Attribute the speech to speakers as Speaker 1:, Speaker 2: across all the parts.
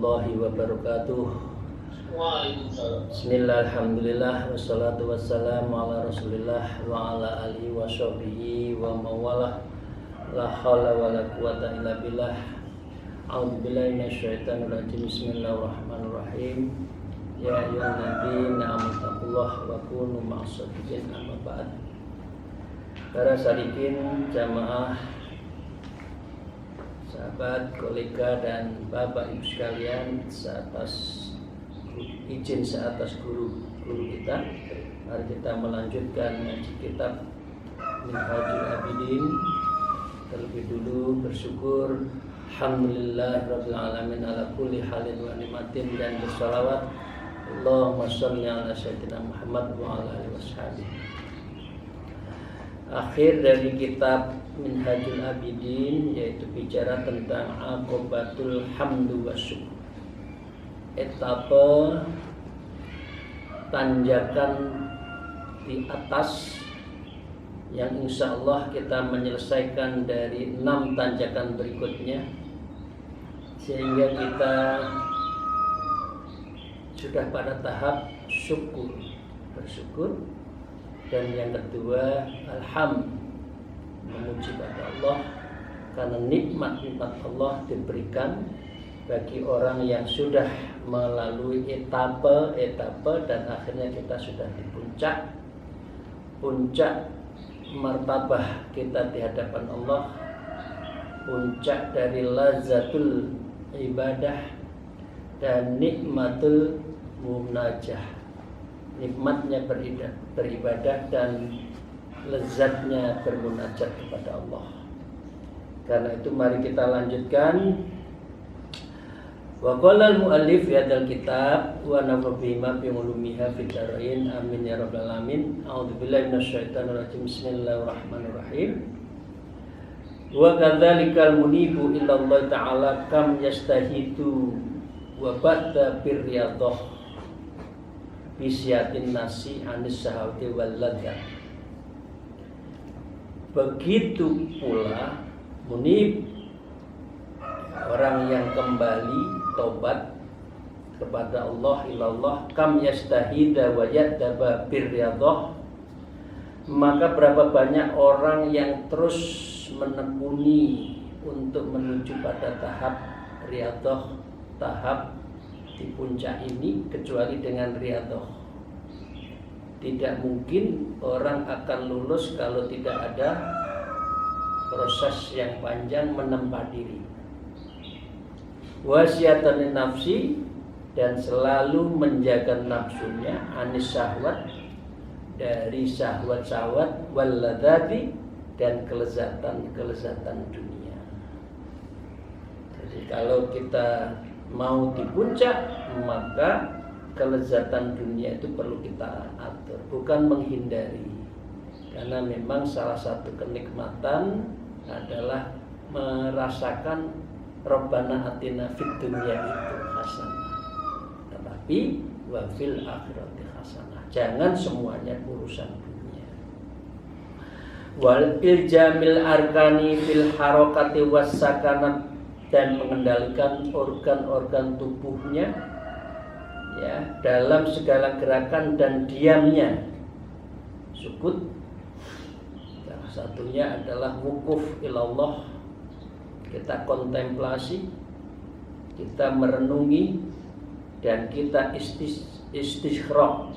Speaker 1: warahmatullahi wabarakatuh.
Speaker 2: Waalaikumsalam.
Speaker 1: Bismillah, alhamdulillah, wassalatu wassalamu ala rasulillah wa ala alihi wa sahbihi wa mawalah. La hawla wa la quwata illa billah. A'udzubillahi minasyaitonir rajim. Bismillahirrahmanirrahim. Ya ayyuhan nabiyina amanu wa kunu ma'as shadiqin, amma ba'd. Para sadiqin, jamaah, sahabat, kolega dan bapak ibu sekalian, izin seatas guru kita, mari kita melanjutkan ngaji kitab Minhajul Abidin. Terlebih dulu bersyukur alhamdulillah rabbil alamin ala kulli halin wa nikmatin, dan bersalawat Allahumma sholli ala sayyidina Muhammad wa ala alihi washabihi. Akhir dari kitab Minhajul Abidin, yaitu bicara tentang aqibatul hamdu wa syukur, etape tanjakan di atas yang insya Allah kita menyelesaikan dari 6 tanjakan berikutnya, sehingga kita sudah pada tahap syukur, bersyukur. Dan yang kedua, alhamd, memuji pada Allah karena nikmat-nikmat Allah diberikan bagi orang yang sudah melalui etape dan akhirnya kita sudah di puncak martabah kita di hadapan Allah, puncak dari lazatul ibadah dan nikmatul munajah, nikmatnya beribadah dan lezatnya bermunajat kepada Allah. Karena itu mari kita lanjutkan. Wa qala al-muallif fi hadzal kitab wa nafa'u bima fi ulumiha fid dharain, amin ya rabbal alamin. A'udzubillahi minasyaitonir rajim. Bismillahirrahmanirrahim. Wa kadzalikal munibu illa Allah ta'ala kam yastahidu wa ba'da birriyadhah bisyatin nasi anis sahawati wal ladzat. Begitu pula munib, orang yang kembali tobat kepada Allah, ilallah, kam yastahida wa yadaba birriyadhah, maka berapa banyak orang yang terus menekuni untuk menuju pada tahap riyadhah, tahap di puncak ini, kecuali dengan riyadhah. Tidak mungkin orang akan lulus kalau tidak ada proses yang panjang menempa diri. Wasiyatan nafsi, dan selalu menjaga nafsunya, anis syahwat, dari syahwat-syahwat, wal ladzati, dan kelezatan dunia. Jadi kalau kita mau di puncak, maka kelezatan dunia itu perlu kita atur, bukan menghindari. Karena memang salah satu kenikmatan adalah merasakan Rabbana atina fid dunya itu hasanah, tetapi wa fil akhirati hasanah. Jangan semuanya urusan dunia. Wal iljamil arkani fil harakati was sakanat, dan mengendalikan organ-organ tubuhnya ya dalam segala gerakan dan diamnya. Sukut, salah satunya adalah wukuf ilallah, kita kontemplasi, kita merenungi, dan kita istishraq,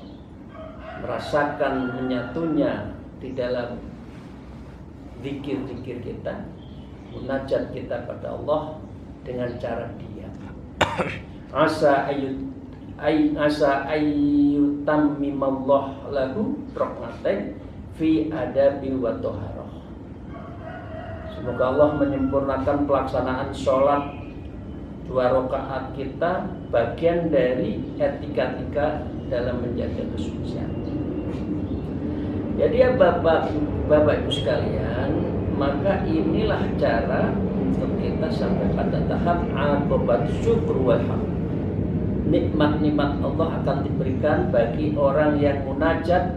Speaker 1: merasakan menyatunya di dalam zikir-zikir kita, munajat kita pada Allah dengan cara diam. Asa ayyutammimallah lahu rahmatan fi adabi wa thaharah. Semoga Allah menyempurnakan pelaksanaan sholat 2 rakaat kita, bagian dari etika dalam menjaga kesucian. Jadi ya Bapak Ibu sekalian, maka inilah cara untuk kita sampai pada tahap aqibat syukur wal hamd. Nikmat-nikmat Allah akan diberikan bagi orang yang munajat,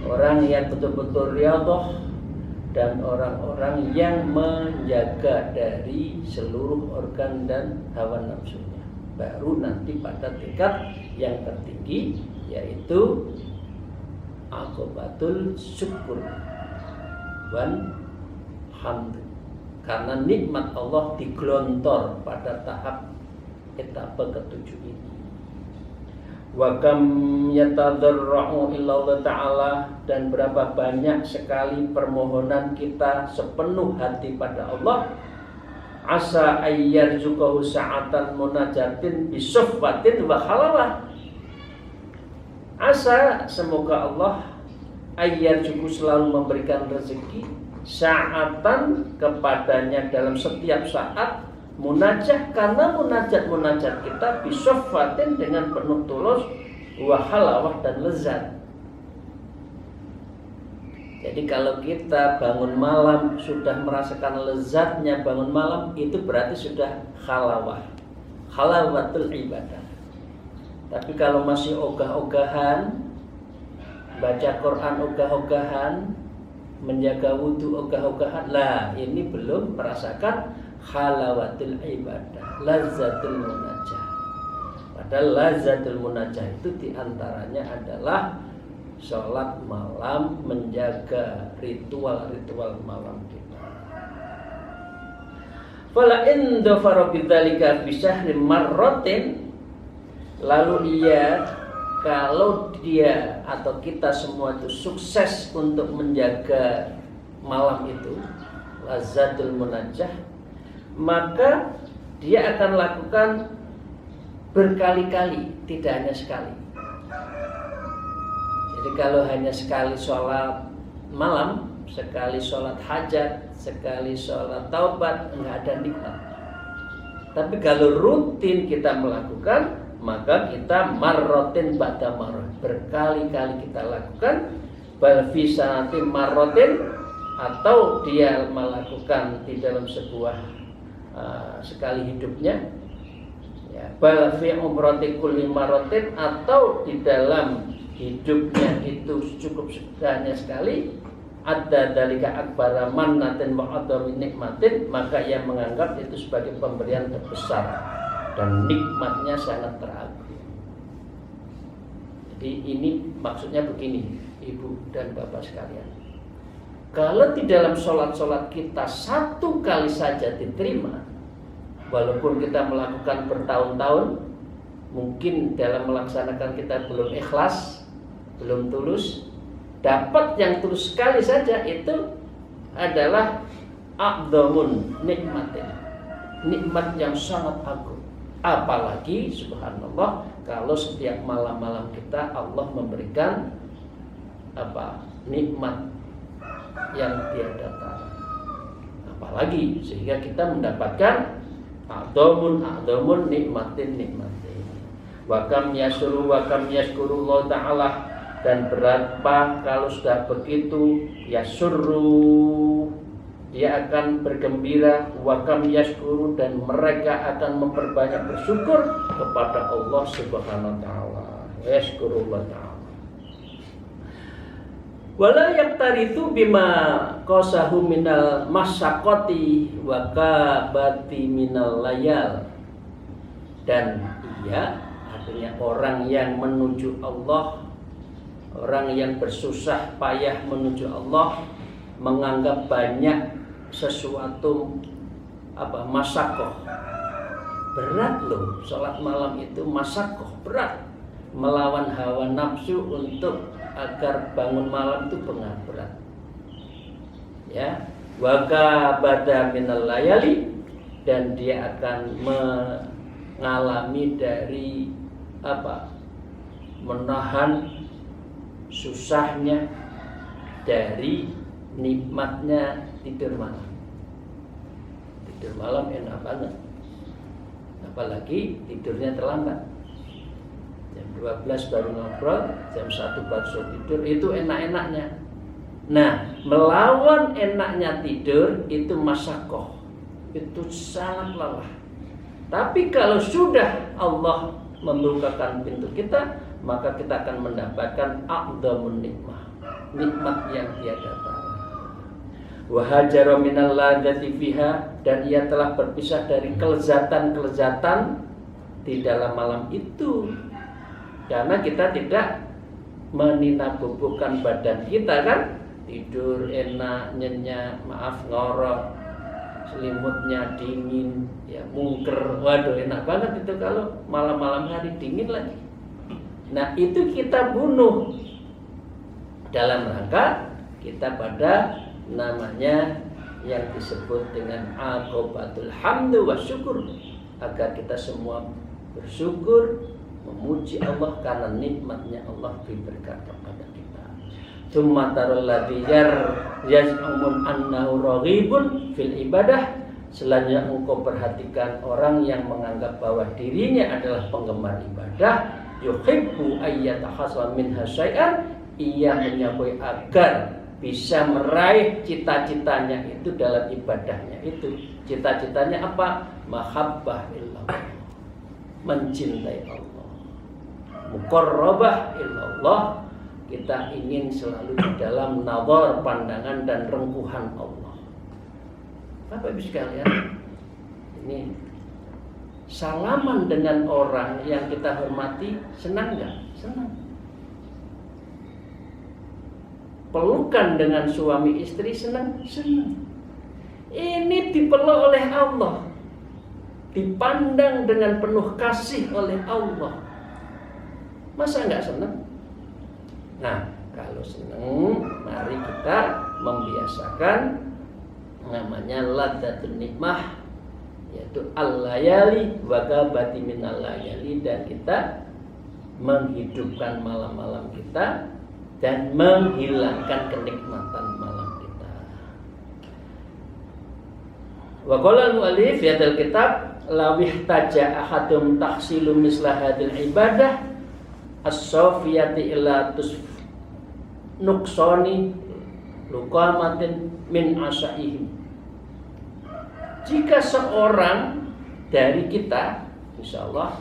Speaker 1: orang yang betul-betul riyadhah, dan orang-orang yang menjaga dari seluruh organ dan hawa nafsunya. baru nanti pada tingkat yang tertinggi, yaitu aqobatul syukur wan hamd. Karena nikmat Allah digelontor pada tahap etapa ketujuh ini. Wa kam yatadarra'u illallah ta'ala, dan berapa banyak sekali permohonan kita sepenuh hati pada Allah. Asa ayyarzuqahu sa'atan munajatin bisuffatin wa halawah. Asa, semoga Allah ayyarzuqu selalu memberikan rezeki sa'atan kepadanya dalam setiap saat, munajat, karena munajat kita bisuffatin dengan penuh tulus, wa halawah dan lezat. Jadi kalau kita bangun malam sudah merasakan lezatnya bangun malam, itu berarti sudah halawah, halawatul ibadah. Tapi kalau masih ogah-ogahan, baca Quran ogah-ogahan, menjaga wudhu ogah-ogahan, lah ini belum merasakan halawatul ibadah, lazzatul munajah. Padahal lazzatul munajah itu diantaranya adalah sholat malam, menjaga ritual-ritual malam kita. Fala in dhafara bidzalika bi syahri marratin, lalu kalau dia atau kita semua itu sukses untuk menjaga malam itu, lazzatul munajah, maka dia akan lakukan berkali-kali, tidak hanya sekali. Jadi kalau hanya sekali sholat malam, sekali sholat hajat, sekali sholat taubat, enggak ada nikmat. Tapi kalau rutin kita melakukan, maka kita marrotin ba'da marrot, berkali-kali kita lakukan. Bal fi sanati marrotin, atau dia melakukan di dalam sebuah sekali hidupnya, ya, bal fi umrati kulli marrotin, atau di dalam hidupnya itu cukup hanya sekali. Ada dalika akbara mannatin wa adami nikmatin, maka ia menganggap itu sebagai pemberian terbesar dan nikmatnya sangat teragung. Jadi ini maksudnya begini, ibu dan bapak sekalian. Kalau di dalam sholat-sholat kita satu kali saja diterima, walaupun kita melakukan bertahun-tahun, mungkin dalam melaksanakan kita belum ikhlas, belum tulus, dapat yang tulus sekali saja, itu adalah a'dhamun nikmatin, nikmat yang sangat agung. Apalagi subhanallah kalau setiap malam-malam kita Allah memberikan nikmat yang tiada tara. Apalagi sehingga kita mendapatkan a'dhamun nikmatin. Wa kam yasuru wa kam yashkurullah ta'ala, dan berapa kalau sudah begitu yasurru, dia akan bergembira, wa kam yashkuru, dan mereka akan memperbanyak bersyukur kepada Allah Subhanahu wa taala. Yashkurullah ta'ala. Wala yaktarithu bima qasahu minal masyaqqati wa kabati minal layal. Dan ia, artinya orang yang menuju Allah, orang yang bersusah payah menuju Allah, menganggap banyak sesuatu masyaqqah. Berat loh, sholat malam itu masyaqqah, berat. Melawan hawa nafsu untuk agar bangun malam itu berat. Ya, waka bada minal layali, dan dia akan mengalami dari menahan susahnya dari nikmatnya tidur malam. Tidur malam enak banget, apalagi tidurnya terlambat. Jam 12 baru ngobrol, jam 1 baru tidur, itu enak-enaknya. Nah, melawan enaknya tidur itu masyaqqah, itu sangat lelah. Tapi kalau sudah Allah membukakan pintu kita, maka kita akan mendapatkan a'dhamun nikmah, nikmat yang tiada tara. Wa hajara minal ladzati fiha, dan ia telah berpisah dari kelezatan-kelezatan di dalam malam itu, karena kita tidak meninabubukan badan kita kan, tidur enak, nyenyak, ngorok, selimutnya dingin, ya mungker, waduh enak banget itu kalau malam-malam hari dingin lagi. Nah itu kita bunuh dalam rangka kita pada namanya yang disebut dengan aqobatul hamdu wa syukur, agar kita semua bersyukur memuji Allah karena nikmatnya Allah diberikan kepada kita. Tsumma taral ladzi yaz'umun annahu raghibun fil ibadah. Selanjutnya engkau perhatikan orang yang menganggap bahwa dirinya adalah penggemar ibadah, yuhibbu ayyatahassal minha syai'an, ia menyabui agar bisa meraih cita-citanya itu dalam ibadahnya itu. Cita-citanya apa? Mahabbah illallah, mencintai Allah. Muqarrabah illallah, kita ingin selalu di dalam nazar, pandangan dan rengkuhan Allah. Bapak Ibu sekalian, ini salaman dengan orang yang kita hormati, senang nggak? Senang. Pelukan dengan suami istri, senang? Senang. Ini dipeluk oleh Allah, dipandang dengan penuh kasih oleh Allah. Masa nggak senang? Nah, kalau senang, mari kita membiasakan namanya laddatun nikmah, yaitu al-layali wa ghabati minal layali, dan kita menghidupkan malam-malam kita dan menghilangkan kenikmatan malam kita. Wa qala al-mu'allif fi hadzal kitab law ihtaja ahadum tahsilu misla hadhil ibadah as-safiyati ila nuqsani luqamatin min asaihim. Jika seorang dari kita insyaallah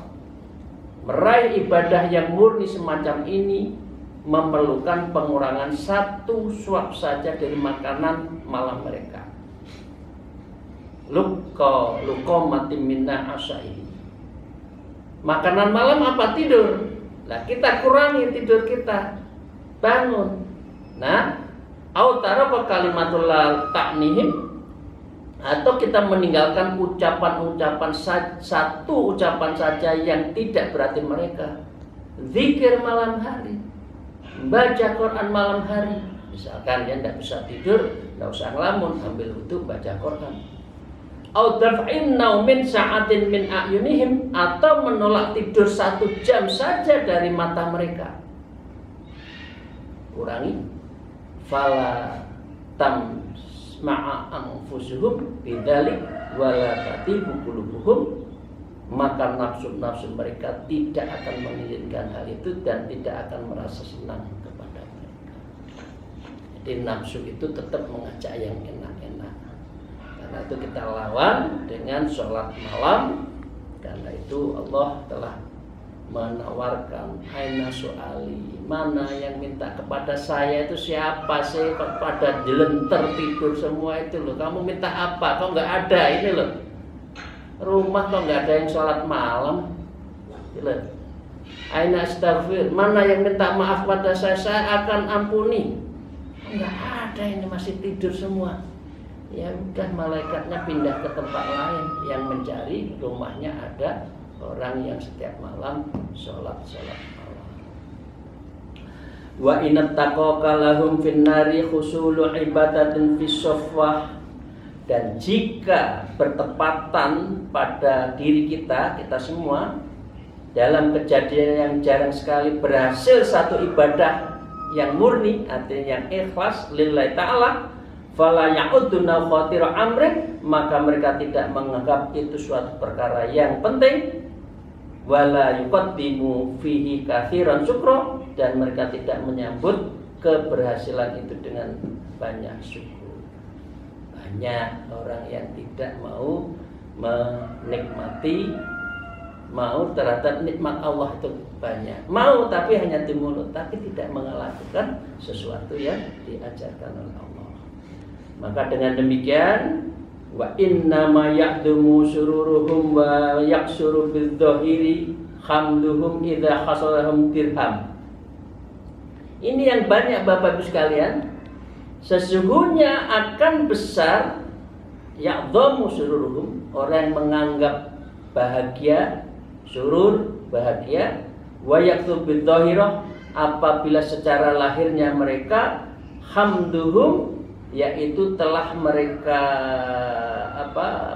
Speaker 1: meraih ibadah yang murni semacam ini, memerlukan pengurangan satu suap saja dari makanan malam mereka. Luqamatin minna asaihim. Makanan malam apa? Tidur. Nah, kita kurangi tidur kita, bangun. Nah, autara kalimatul ta'nihim, atau kita meninggalkan ucapan-ucapan satu ucapan saja yang tidak berarti mereka. Zikir malam hari, baca Quran malam hari. Misalkan dia tidak bisa tidur, tidak usah ngelamun, ambil wudu, baca Quran. Au daf'in naumin sa'atin min a'yunihim, atau menolak tidur 1 jam saja dari mata mereka. Kurangi. Fala tamsma'a anfusuhum bidzalik wala tatibu qulubuhum, maka nafsu-nafsu mereka tidak akan menginginkan hal itu dan tidak akan merasa senang kepada mereka. Jadi nafsu itu tetap mengajak yang enak-enak. Karena itu kita lawan dengan sholat malam. Karena itu Allah telah menawarkan aina su'ali, mana yang minta kepada saya itu siapa sih? Pada jelenter tidur semua itu loh. Kamu minta apa? Kok nggak ada ini loh. Rumah kok nggak ada yang sholat malam. Gitu. Aina astaghfir, mana yang minta maaf pada saya akan ampuni. Nggak ada, ini masih tidur semua. Ya udah, malaikatnya pindah ke tempat lain yang mencari rumahnya ada orang yang setiap malam sholat malam. Wa inat taqaka lahum finnari khusulu ibadatin fis safwah, dan jika bertepatan pada diri kita semua dalam kejadian yang jarang sekali berhasil satu ibadah yang murni, artinya yang ikhlas lillahi ta'ala, fala ya'uduna khatira amrin, maka mereka tidak menganggap itu suatu perkara yang penting, wala yuqaddimu fihi katsiran syukra, dan mereka tidak menyambut keberhasilan itu dengan banyak syukur. Banyak orang yang tidak mau menikmati, mau terhadap nikmat Allah itu banyak, mau tapi hanya di mulut, tapi tidak melakukan sesuatu yang diajarkan oleh Allah. Maka dengan demikian Wa inna ma ya'dumu sururuhum wa yaksuru bidh-dhahiri hamduhum idza khasalahum dirham. Ini yang banyak Bapak Ibu sekalian, sesungguhnya akan besar ya'dhamu sururuhum, orang yang menganggap bahagia, surur bahagia, wa yaksuru bidh-dhahirah, apabila secara lahirnya mereka hamduhum, yaitu telah mereka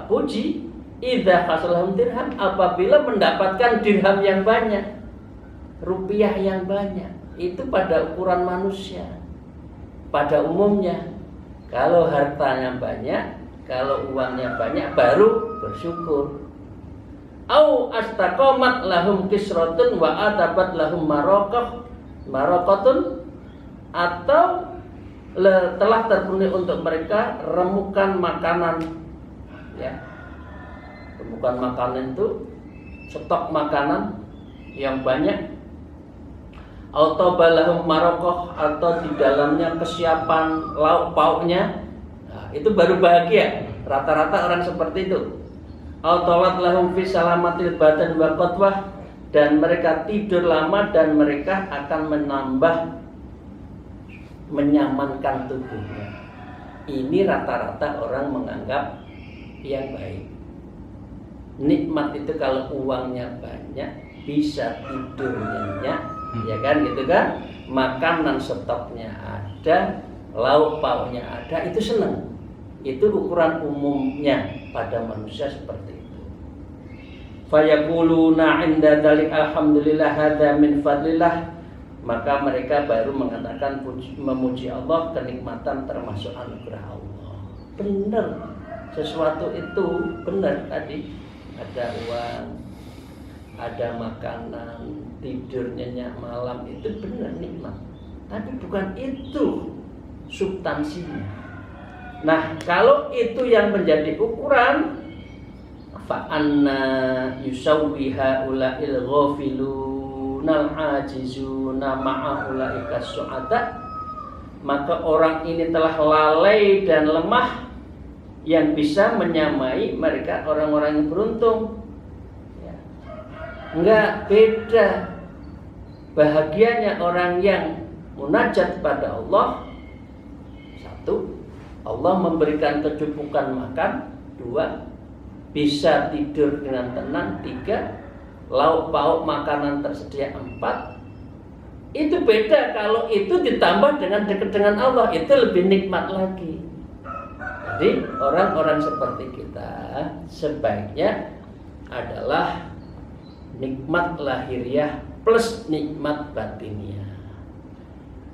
Speaker 1: puji, idza khasalahum dirham, apabila mendapatkan dirham yang banyak, rupiah yang banyak. Itu pada ukuran manusia. Pada umumnya, kalau hartanya banyak, kalau uangnya banyak, baru bersyukur. Au astaqamat lahum kisratun wa atabat lahum maraqatun, atau telah terpenuhi untuk mereka remukan makanan, ya. Remukan makanan itu stok makanan yang banyak. Autobalahum maraqah, atau di dalamnya kesiapan lauk pauknya. Nah, itu baru bahagia. Rata-rata orang seperti itu. Autolat lahum fi salamatil badan wa qatwah, dan mereka tidur lama dan mereka akan menyamankan tubuhnya. Ini rata-rata orang menganggap yang baik. Nikmat itu kalau uangnya banyak, bisa tidur nyenyak, ya kan, gitu kan? Makanan stoknya ada, lauk pauknya ada, itu senang. Itu ukuran umumnya pada manusia seperti itu. Fayaquluna 'inda dzalik alhamdulillah hadza min fadlillah, maka mereka baru mengatakan memuji Allah, kenikmatan termasuk anugerah Allah. Benar, sesuatu itu benar tadi, ada uang, ada makanan, tidur nyenyak malam, itu benar nikmat. Tapi bukan itu substansinya. Nah, kalau itu yang menjadi ukuran, fa anna yusawwi haula'il ghafilunal ajizuna ma'ulaika su'ada, maka orang ini telah lalai dan lemah yang bisa menyamai mereka orang-orang yang beruntung. Ya. Enggak beda bahagianya orang yang munajat pada Allah. Satu, Allah memberikan kecukupan makan. Dua, bisa tidur dengan tenang. Tiga, lauk pauk makanan tersedia. Empat, itu beda kalau itu ditambah dengan dekat dengan Allah, itu lebih nikmat lagi. Jadi orang-orang seperti kita sebaiknya adalah nikmat lahiriah plus nikmat batiniah.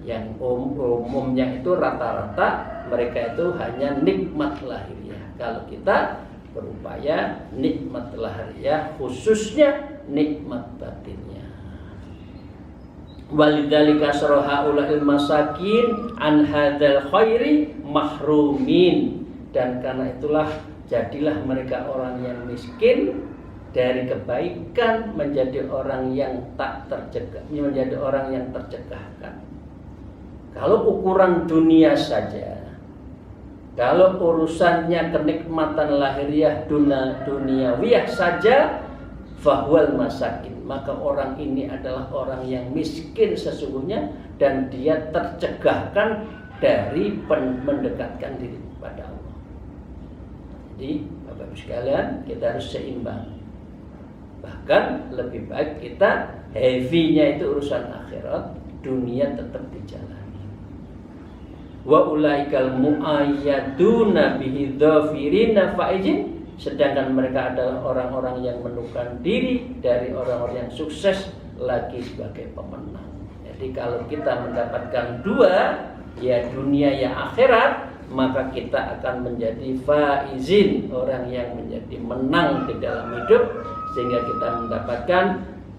Speaker 1: Yang umumnya itu rata-rata mereka itu hanya nikmat lahiriah. Kalau kita berupaya nikmat lahiriah, khususnya nikmat batinnya. Walidzalika saraha ulil masakin an hadzal khairi mahrumin, dan karena itulah jadilah mereka orang yang miskin dari kebaikan, menjadi orang yang tak tercegah, menjadi orang yang tercegahkan. Kalau ukuran dunia saja, kalau urusannya kenikmatan lahiriah duniawiyah saja, fahwal masakin, maka orang ini adalah orang yang miskin sesungguhnya, dan dia tercegahkan dari mendekatkan diri kepada Allah. Jadi Bapak Ibu sekalian, kita harus seimbang. Bahkan lebih baik kita heavy-nya itu urusan akhirat, dunia tetap dijalani. Wa ulaikal mu'ayyaduna bihi dhafirina faizin, sedangkan mereka adalah orang-orang yang menukar diri dari orang-orang yang sukses lagi sebagai pemenang. Jadi kalau kita mendapatkan dua, ya dunia ya akhirat, maka kita akan menjadi faizin, orang yang menjadi menang di dalam hidup, sehingga kita mendapatkan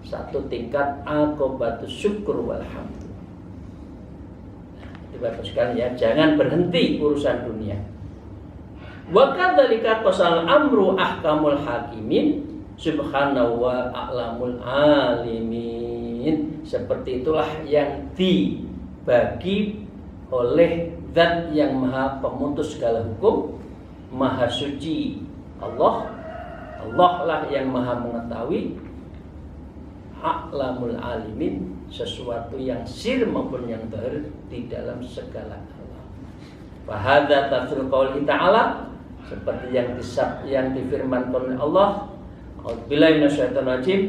Speaker 1: satu tingkat aqobatus syukur walhamd. Itu Bapak sekalian ya, jangan berhenti urusan dunia. Wa kadzalika qasal amru ahkamul hakimin subhanahu wa a'lamul alimin. Seperti itulah yang dibagi oleh Zat yang maha pemutus segala hukum, Maha suci Allah. Allah lah yang maha mengetahui. A'lamul alimin, sesuatu yang sir maupun yang zahir di dalam segala hal. Fahadza tafsir qauli ta'ala, seperti yang difirmankan oleh Allah. A'udzubillahi minasyaitonir rajim.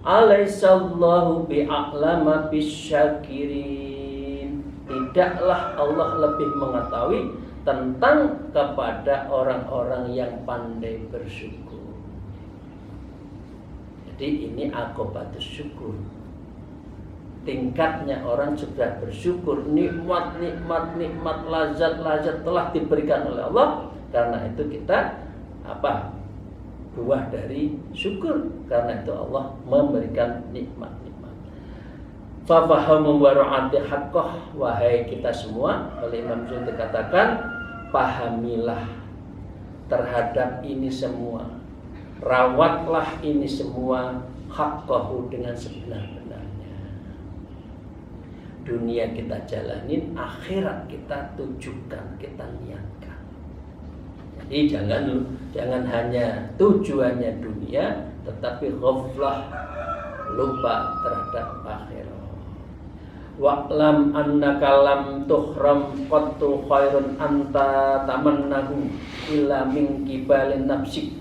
Speaker 1: Alaisallahu bi'a'lama bisyakirin. Tidaklah Allah lebih mengetahui tentang kepada orang-orang yang pandai bersyukur. Jadi ini akobatus syukur. Tingkatnya orang sudah bersyukur, nikmat, lazat telah diberikan oleh Allah. Karena itu kita buah dari syukur. Karena itu Allah memberikan nikmat-nikmat. Fafahamu waru'ati haqqah, wahai kita semua, oleh Imam Suyuti katakan, pahamilah terhadap ini semua, rawatlah ini semua, haqqahu, dengan sebenar-benarnya. Dunia kita jalanin, akhirat kita tujukan, kita niatkan. Jadi jangan hanya tujuannya dunia, tetapi ghaflah, lupa terhadap akhirat. Wa'lam annaka lam tuhram qattu khairun anta tamannahu illa min kibalin nafsik.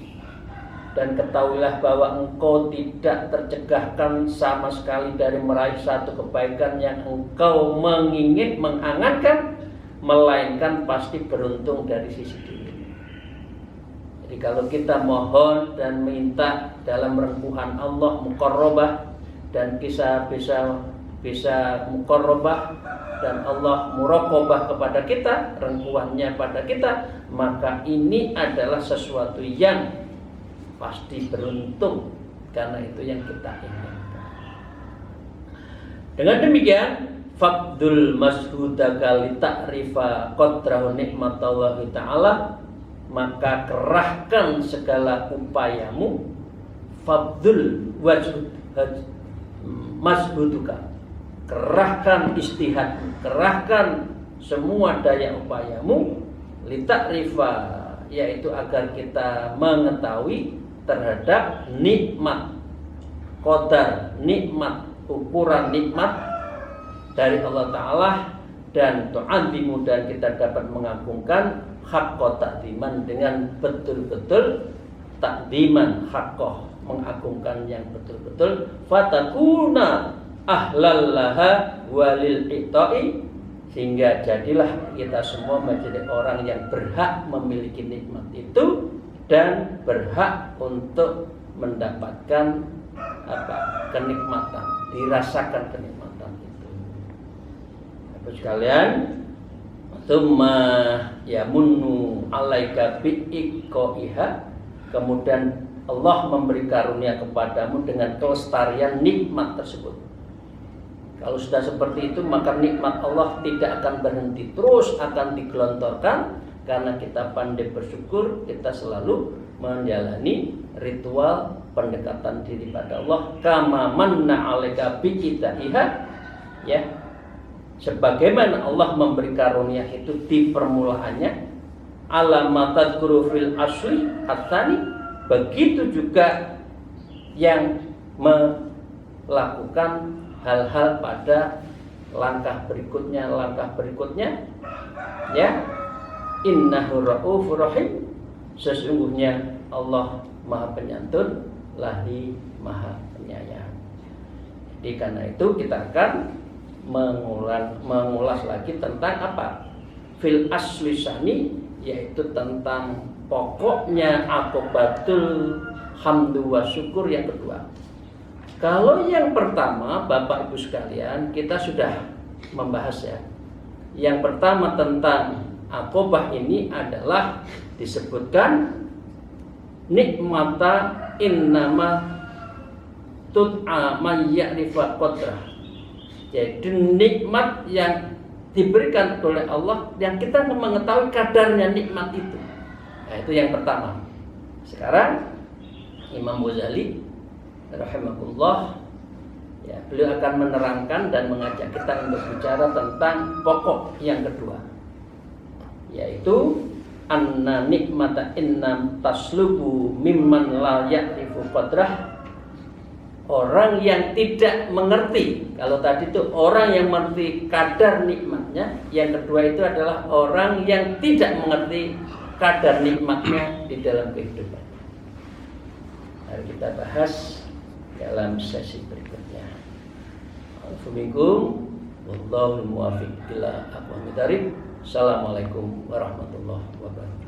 Speaker 1: Dan ketahuilah bahwa engkau tidak tercegahkan sama sekali dari meraih satu kebaikan yang engkau mengangankan, melainkan pasti beruntung dari sisi diri. Jadi kalau kita mohon dan minta dalam rengkuhan Allah muqarrabah, dan bisa muqarrabah, dan Allah muraqabah kepada kita, rengkuhannya pada kita, maka ini adalah sesuatu yang pasti beruntung, karena itu yang kita inginkan. Dengan demikian, faqdul mashhudaka li ta'rifa qadrahu nikmatallahi ta'ala, maka kerahkan segala upayamu, faqdul mashhuduka, kerahkan istihad, kerahkan semua daya upayamu, li ta'rifa, yaitu agar kita mengetahui terhadap nikmat, qadar nikmat, ukuran nikmat dari Allah Ta'ala, dan tu'adzimu, dan kita dapat mengagungkan haqqo ta'dziman, dengan betul-betul ta'dziman, haqqo, mengagungkan yang betul-betul, fatakuna ahlallaha walil ita'i, sehingga jadilah kita semua menjadi orang yang berhak memiliki nikmat itu dan berhak untuk mendapatkan kenikmatan, dirasakan kenikmatan itu. Bapak sekalian, tsumma yamunnu 'alaika bi'iqaiha, kemudian Allah memberi karunia kepadamu dengan kelestarian nikmat tersebut. Kalau sudah seperti itu, maka nikmat Allah tidak akan berhenti, terus akan digelontorkan. Karena kita pandai bersyukur, kita selalu menjalani ritual pendekatan diri pada Allah. Kama manna 'alaika bi'itaiha, ya, sebagaimana Allah memberi karunia itu di permulaannya. Alamatat fil asli atani, begitu juga yang melakukan hal-hal pada langkah berikutnya, ya. Innahu ra'ufur rahim, sesungguhnya Allah Maha Penyantun lagi Maha Penyayang. Jadi karena itu kita akan mengulas lagi tentang apa? Fil asli sani, yaitu tentang pokoknya akobatul hamdu wa syukur yang kedua. Kalau yang pertama, Bapak Ibu sekalian, kita sudah membahas ya. Yang pertama tentang akobah ini adalah disebutkan nikmata innama tud'a man ya'rifa qadrah. Jadi nikmat yang diberikan oleh Allah yang kita mengetahui kadarnya nikmat itu. Nah, itu yang pertama. Sekarang Imam Ghazali rahimahullah, ya, beliau akan menerangkan dan mengajak kita untuk bicara tentang pokok yang kedua, yaitu anna nikmata innam taslubu mimman la ya'rifu qadrah. Orang yang tidak mengerti. Kalau tadi itu orang yang mengerti kadar nikmatnya. Yang kedua itu adalah orang yang tidak mengerti kadar nikmatnya di dalam kehidupan. Mari kita bahas dalam sesi berikutnya. Assalamualaikum warahmatullahi wabarakatuh. Assalamualaikum warahmatullahi wabarakatuh.